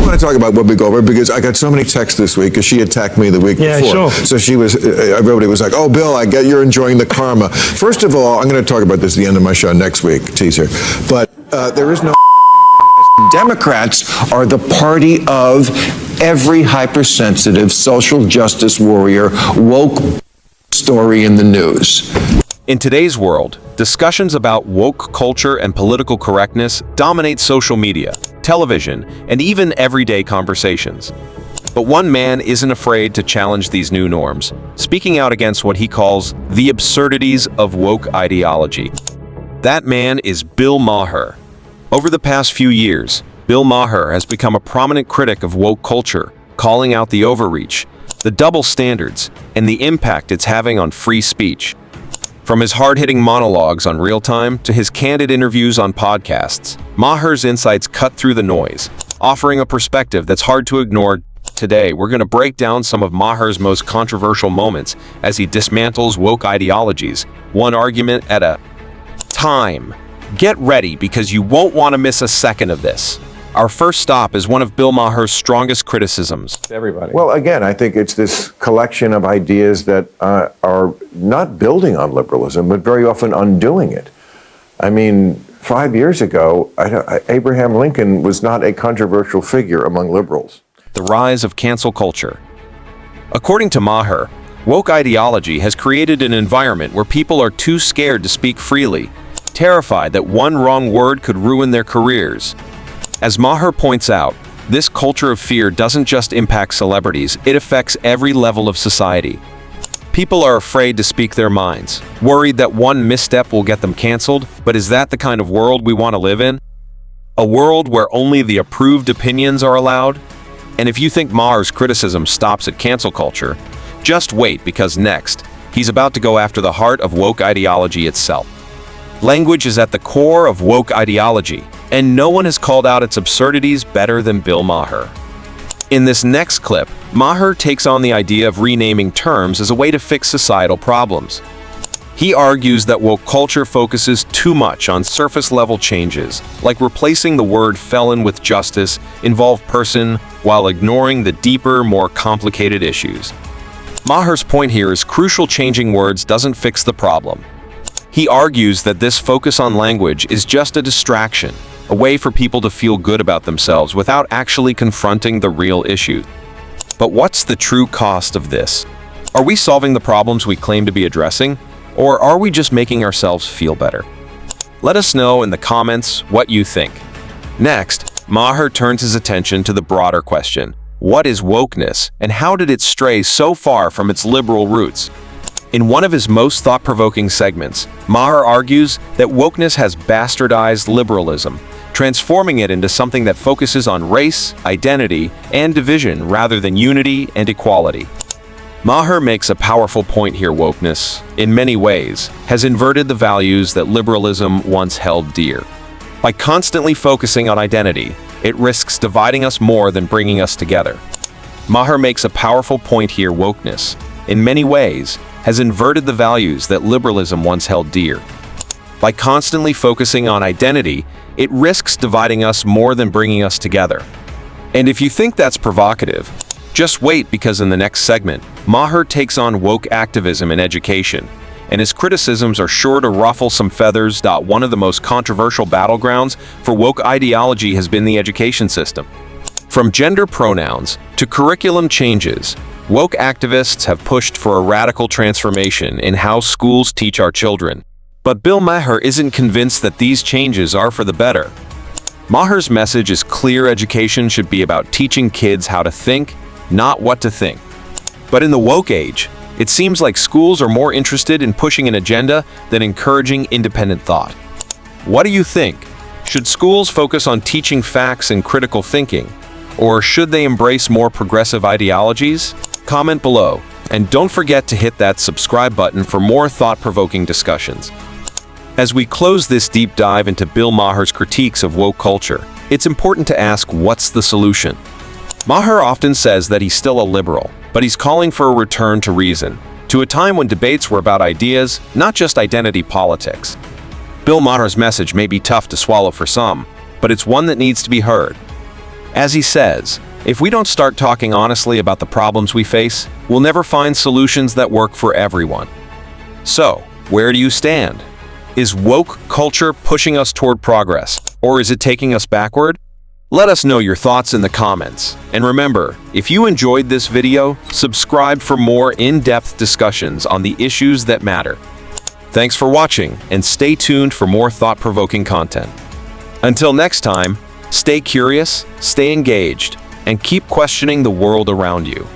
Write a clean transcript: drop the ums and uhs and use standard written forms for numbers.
want to talk about Whoopi Goldberg because I got so many texts this week because she attacked me the week before. Sure. So she was, everybody was like, "Oh, Bill, I get you're enjoying the karma." First of all, I'm going to talk about this at the end of my show next week, teaser. But there is no. Democrats are the party of every hypersensitive social justice warrior woke story in the news. In today's world, discussions about woke culture and political correctness dominate social media, television, and even everyday conversations. But one man isn't afraid to challenge these new norms, speaking out against what he calls the absurdities of woke ideology. That man is Bill Maher. Over the past few years, Bill Maher has become a prominent critic of woke culture, calling out the overreach, the double standards, and the impact it's having on free speech. From his hard-hitting monologues on Real Time to his candid interviews on podcasts, Maher's insights cut through the noise, offering a perspective that's hard to ignore. Today, we're going to break down some of Maher's most controversial moments as he dismantles woke ideologies, one argument at a time. Get ready because you won't want to miss a second of this. Our first stop is one of Bill Maher's strongest criticisms. Everybody. Well, again, I think it's this collection of ideas that are not building on liberalism, but very often undoing it. I mean, 5 years ago, Abraham Lincoln was not a controversial figure among liberals. The rise of cancel culture. According to Maher, woke ideology has created an environment where people are too scared to speak freely, terrified that one wrong word could ruin their careers. As Maher points out, this culture of fear doesn't just impact celebrities, it affects every level of society. People are afraid to speak their minds, worried that one misstep will get them canceled, but is that the kind of world we want to live in? A world where only the approved opinions are allowed? And if you think Maher's criticism stops at cancel culture, just wait because next, he's about to go after the heart of woke ideology itself. Language is at the core of woke ideology, and no one has called out its absurdities better than Bill Maher. In this next clip, Maher takes on the idea of renaming terms as a way to fix societal problems. He argues that woke culture focuses too much on surface-level changes, like replacing the word felon with justice, involved person, while ignoring the deeper, more complicated issues. Maher's point here is crucial: changing words doesn't fix the problem. He argues that this focus on language is just a distraction, a way for people to feel good about themselves without actually confronting the real issue. But what's the true cost of this? Are we solving the problems we claim to be addressing, or are we just making ourselves feel better? Let us know in the comments what you think. Next, Maher turns his attention to the broader question: what is wokeness, and how did it stray so far from its liberal roots? In one of his most thought-provoking segments, Maher argues that wokeness has bastardized liberalism, transforming it into something that focuses on race, identity, and division rather than unity and equality. Maher makes a powerful point here: wokeness, in many ways, has inverted the values that liberalism once held dear. By constantly focusing on identity, it risks dividing us more than bringing us together. Maher makes a powerful point here: wokeness, in many ways, has inverted the values that liberalism once held dear. By constantly focusing on identity, it risks dividing us more than bringing us together. And if you think that's provocative, just wait because in the next segment, Maher takes on woke activism in education, and his criticisms are sure to ruffle some feathers. One of the most controversial battlegrounds for woke ideology has been the education system. From gender pronouns to curriculum changes, woke activists have pushed for a radical transformation in how schools teach our children. But Bill Maher isn't convinced that these changes are for the better. Maher's message is clear: education should be about teaching kids how to think, not what to think. But in the woke age, it seems like schools are more interested in pushing an agenda than encouraging independent thought. What do you think? Should schools focus on teaching facts and critical thinking, or should they embrace more progressive ideologies? Comment below, and don't forget to hit that subscribe button for more thought-provoking discussions. As we close this deep dive into Bill Maher's critiques of woke culture, it's important to ask, what's the solution? Maher often says that he's still a liberal, but he's calling for a return to reason, to a time when debates were about ideas, not just identity politics. Bill Maher's message may be tough to swallow for some, but it's one that needs to be heard. As he says, if we don't start talking honestly about the problems we face, we'll never find solutions that work for everyone. So, where do you stand? Is woke culture pushing us toward progress, or is it taking us backward? Let us know your thoughts in the comments. And remember, if you enjoyed this video, subscribe for more in-depth discussions on the issues that matter. Thanks for watching, and stay tuned for more thought-provoking content. Until next time, stay curious, stay engaged, and keep questioning the world around you.